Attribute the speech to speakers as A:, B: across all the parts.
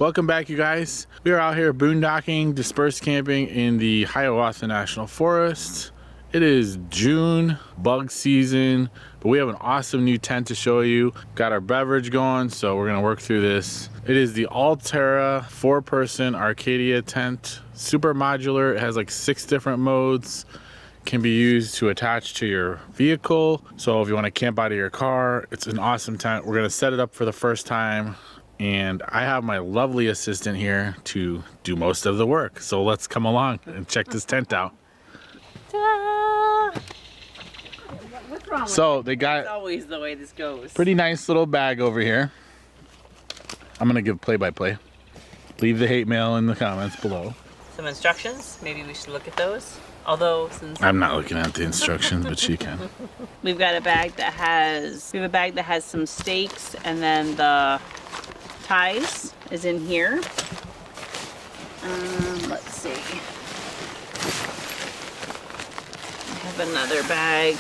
A: Welcome back, you guys. We are out here boondocking, dispersed camping in the Hiawatha National Forest. It is June, bug season, but we have an awesome new tent to show you. Got our beverage going, so we're gonna work through this. It is the Altera 4-person Arcadia tent. Super modular, it has like 6 different modes. Can be used to attach to your vehicle. So if you wanna camp out of your car, it's an awesome tent. We're gonna set it up for the first time. And I have my lovely assistant here to do most of the work. So let's come along and check this tent out.
B: Ta-da! What's wrong with
A: So they got
B: It's always the way this goes.
A: pretty nice little bag over here. I'm gonna give play-by-play. Leave the hate mail in the comments below.
B: Some instructions. Maybe we should look at those. Although since
A: I'm not looking at the instructions, but she can.
B: we've got a bag that has some stakes, and then the ties is in here. Let's see. We have another bag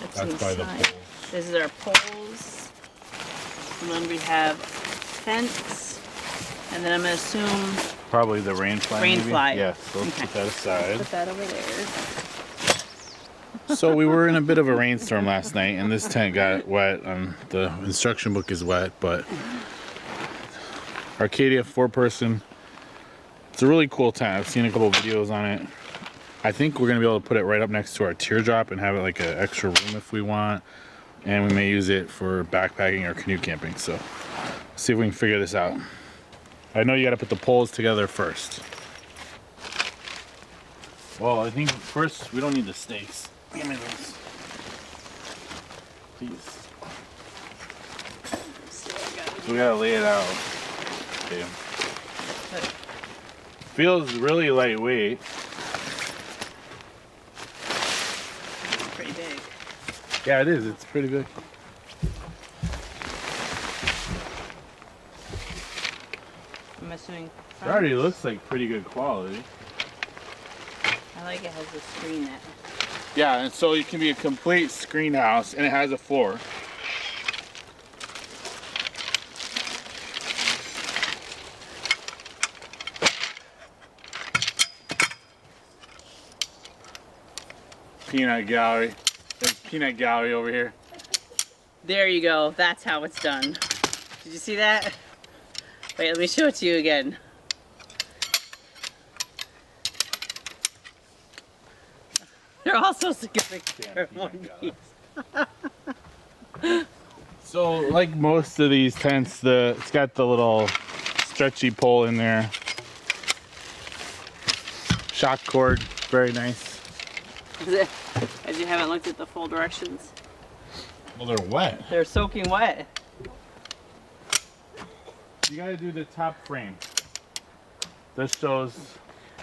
B: that's
A: by the
B: inside.
A: poles.
B: This is our poles. And then we have tents. And then I'm gonna assume
A: Probably the rain fly.
B: Rain
A: maybe?
B: fly.
A: Yeah, so let's
B: Okay.
A: put that aside.
B: put that over there.
A: So we were in a bit of a rainstorm last night, and this tent got wet. The instruction book is wet, but Arcadia 4-person. It's a really cool tent. I've seen a couple videos on it. I think we're gonna be able to put it right up next to our Teardrop and have it like an extra room if we want. And we may use it for backpacking or canoe camping. So let's see if we can figure this out. I know you gotta put the poles together first. Well, I think first we don't need the stakes. Give me those. Please. So we gotta lay it out. Okay. Feels really lightweight.
B: Pretty big.
A: Yeah, it is. It's pretty big.
B: I'm assuming.
A: It already looks like pretty good quality.
B: I like it has a screen that.
A: Yeah, and so it can be a complete screen house, and it has a floor. Peanut gallery. There's peanut gallery over here.
B: There you go. That's how it's done. Did you see that? Wait, let me show it to you again. They're all supposed to get picture of one piece.
A: So, like most of these tents, it's got the little stretchy pole in there. Shock cord, very nice.
B: As you haven't looked at the full directions.
A: Well, they're wet.
B: They're soaking wet.
A: You gotta do the top frame. This shows.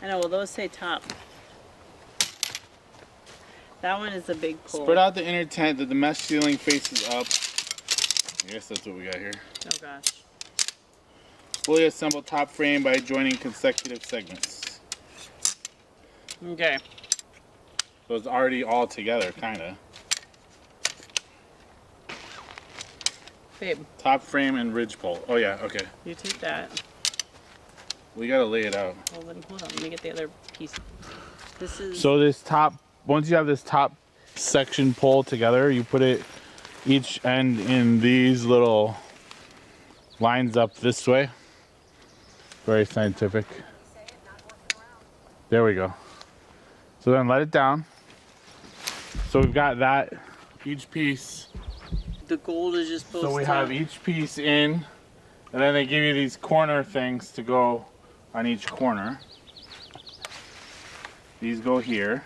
B: I know, well those say top. That one is a big pole.
A: Spread out the inner tent that the mesh ceiling faces up. I guess that's what we got here.
B: Oh gosh.
A: Fully assemble top frame by joining consecutive segments.
B: Okay.
A: So it's already all together, kinda.
B: Babe,
A: Top frame and ridge pole. Oh yeah, okay.
B: you take that.
A: We gotta lay it out.
B: Well, then hold on, let me get the other piece. This is.
A: So this top, once you have this top section pulled together, you put it each end in these little lines up this way. Very scientific. There we go. So then let it down. So we've got that, each piece.
B: The gold is just supposed
A: So we
B: to.
A: have each piece in, and then they give you these corner things to go on each corner. These go here.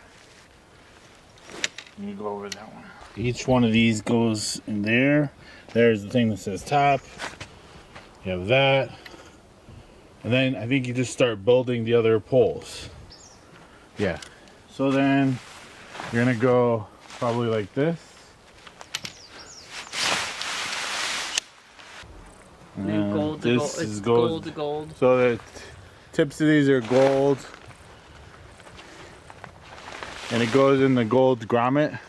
A: You go over that one. Each one of these goes in there. There's the thing that says top. You have that. And then I think you just start building the other poles. Yeah. So then you're gonna go probably like this.
B: New gold to
A: this
B: gold.
A: is
B: It's
A: gold.
B: gold to gold.
A: So the tips of these are gold. And it goes in the gold grommet.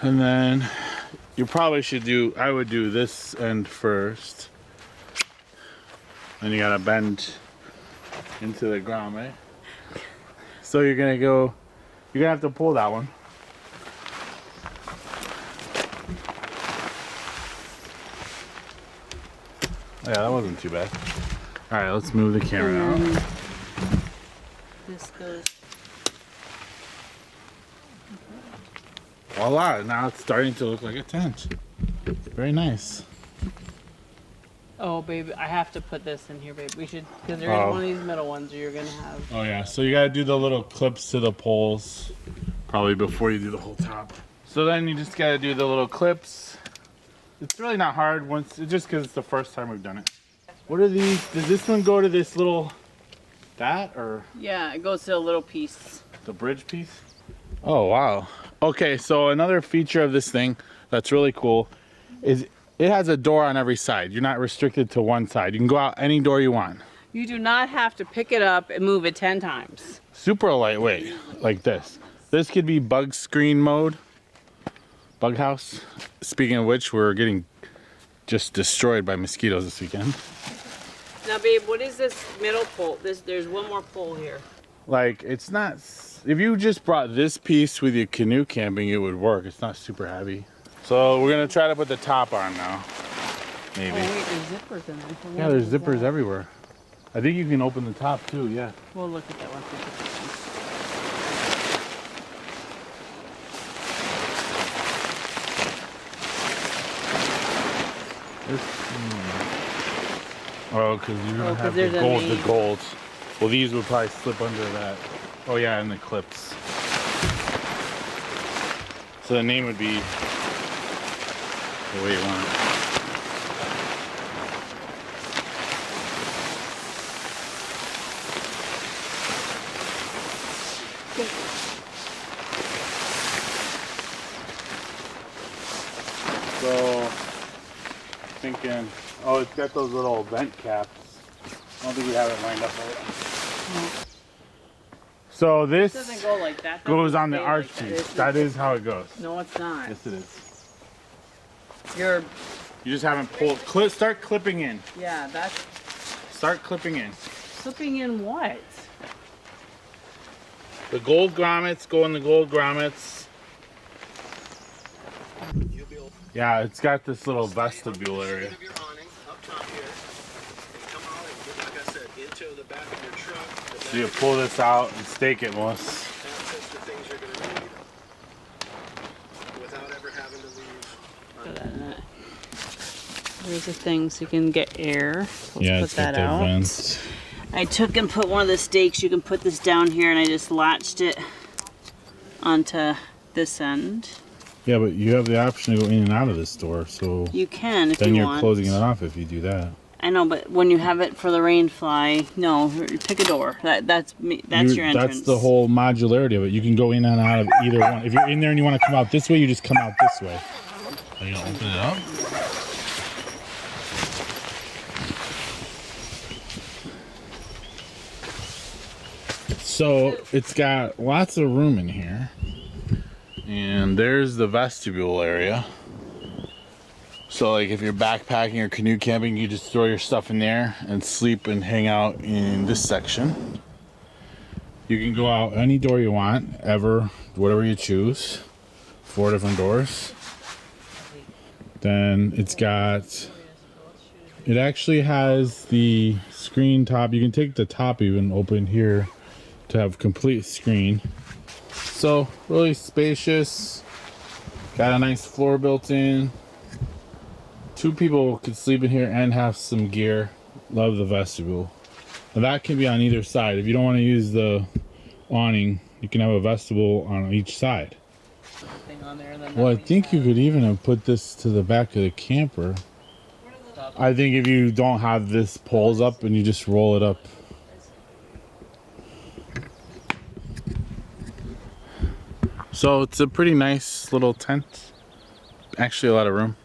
A: And then You probably should do, I would do this end first. Then you gotta bend into the grommet. So you're gonna have to pull that one. Yeah, that wasn't too bad. All right, let's move the camera out.
B: This goes.
A: Voila, now it's starting to look like a tent. Very nice.
B: Oh, baby, I have to put this in here, babe. We should, because there is one of these middle ones you're gonna have.
A: Oh yeah, so you gotta do the little clips to the poles, probably before you do the whole top. So then you just gotta do the little clips. It's really not hard just because it's the first time we've done it. What are these? Does this one go to this little, or?
B: Yeah, it goes to a little piece.
A: The bridge piece? Oh, wow. Okay, so another feature of this thing that's really cool is it has a door on every side. You're not restricted to one side. You can go out any door you want.
B: You do not have to pick it up and move it 10 times.
A: Super lightweight, like this. This could be bug screen mode. Bug house. Speaking of which, we're getting just destroyed by mosquitoes this weekend.
B: Now, babe, what is this middle pole? There's one more pole here.
A: Like, it's not, if you just brought this piece with your canoe camping, it would work. It's not super heavy. So we're gonna try to put the top on now. Maybe.
B: Oh, wait, there's zippers in there.
A: Yeah, there's zippers everywhere. I think you can open the top too, yeah.
B: We'll look at that once we put this in.
A: Oh, because you're gonna have the gold. Well, these would probably slip under that. Oh yeah, and the clips. So the name would be the way you want it. So, thinking, oh, it's got those little vent caps. I don't think we have it lined up right. No. So this
B: doesn't go like that.
A: Goes on the arch piece. That is how it goes.
B: No, it's not.
A: Yes, it is.
B: You
A: just haven't pulled. Start clipping in.
B: Yeah, that's.
A: Start clipping in.
B: Clipping in what?
A: The gold grommets go in the gold grommets. Yeah, it's got this little vestibule area. So you pull this out and stake it, Melissa.
B: There's the thing so you can get air.
A: Let's put that out. Vents.
B: I took and put one of the stakes. You can put this down here, and I just latched it onto this end.
A: Yeah, but you have the option to go in and out of this door, so
B: you can if
A: then
B: you
A: you're
B: want.
A: Closing it off if you do that.
B: I know, but when you have it for the rain fly, no, pick a door. That's your entrance.
A: That's the whole modularity of it. You can go in and out of either one. If you're in there and you want to come out this way, you just come out this way. Are you gonna open it up? So it's got lots of room in here. And there's the vestibule area. So like if you're backpacking or canoe camping, you just throw your stuff in there and sleep and hang out in this section. You can go out any door you want, whatever you choose. 4 different doors. Then it actually has the screen top. You can take the top even open here to have complete screen. So really spacious. Got a nice floor built in. 2 people could sleep in here and have some gear. Love the vestibule. Now that can be on either side. If you don't want to use the awning, you can have a vestibule on each side. Well, I think you could even have put this to the back of the camper. I think if you don't have this poles up and you just roll it up. So it's a pretty nice little tent. Actually a lot of room.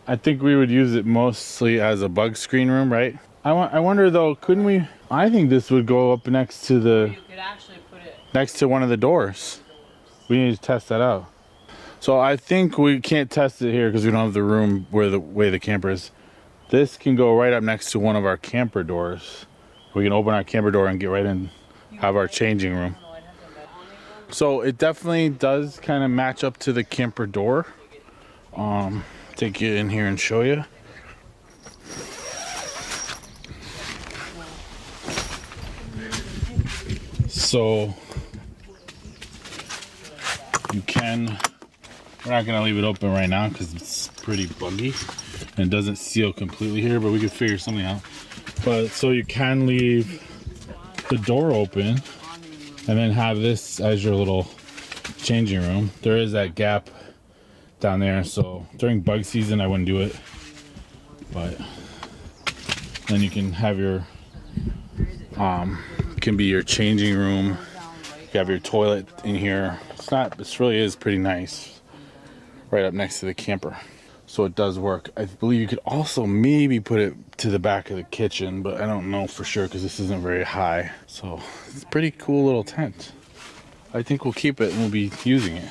A: I think we would use it mostly as a bug screen room, right? I wonder though, couldn't we? I think this would go up next to the.
B: You could actually put it
A: next to one of the doors. We need to test that out. So I think we can't test it here because we don't have the room where the way the camper is. This can go right up next to one of our camper doors. We can open our camper door and get right in, have our changing room. So it definitely does kind of match up to the camper door. Take you in here and show you. So you can, we're not gonna leave it open right now because it's pretty buggy and it doesn't seal completely here, but we could figure something out. But so you can leave the door open and then have this as your little changing room. There is that gap down there, so during bug season I wouldn't do it, but then you can have your can be your changing room. You have your toilet in here. This really is pretty nice right up next to the camper, so it does work. I believe you could also maybe put it to the back of the kitchen, but I don't know for sure because this isn't very high. So it's a pretty cool little tent. I think we'll keep it and we'll be using it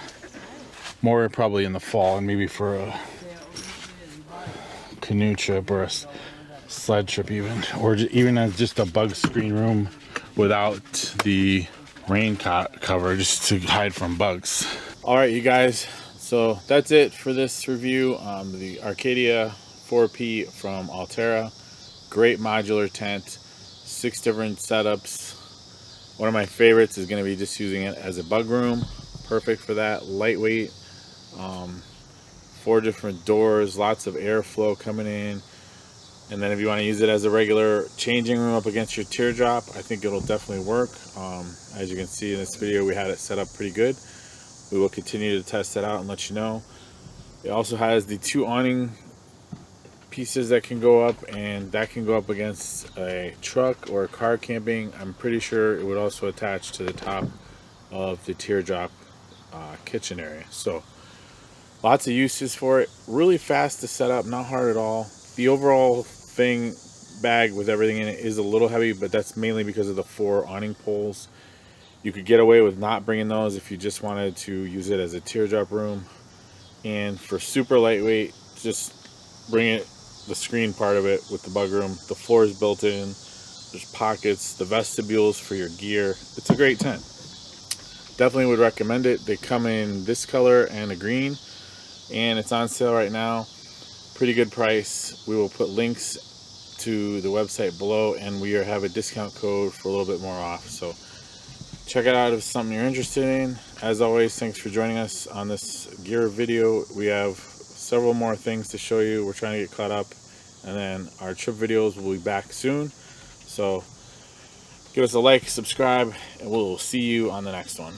A: more probably in the fall, and maybe for a canoe trip or a sled trip even, or even as just a bug screen room without the rain cover, just to hide from bugs. All right, you guys, so that's it for this review. The Arcadia 4P from Altera. Great modular tent, 6 different setups. One of my favorites is going to be just using it as a bug room. Perfect for that. Lightweight, 4 different doors, lots of airflow coming in. And then if you want to use it as a regular changing room up against your teardrop, I think it'll definitely work. As you can see in this video, we had it set up pretty good. We will continue to test it out and let you know. It also has the 2 awning pieces that can go up, and that can go up against a truck or a car camping. I'm pretty sure it would also attach to the top of the teardrop kitchen area. So lots of uses for it. Really fast to set up, not hard at all. The overall thing bag with everything in it is a little heavy, but that's mainly because of the 4 awning poles. You could get away with not bringing those if you just wanted to use it as a teardrop room. And for super lightweight, just bring it, the screen part of it with the bug room. The floor is built in, there's pockets, the vestibules for your gear. It's a great tent. Definitely would recommend it. They come in this color and a green, and it's on sale right now. Pretty good price. We will put links to the website below, and we have a discount code for a little bit more off. So check it out if it's something you're interested in. As always, thanks for joining us on this gear video. We have several more things to show you. We're trying to get caught up, and then our trip videos will be back soon. So give us a like, subscribe, and we'll see you on the next one.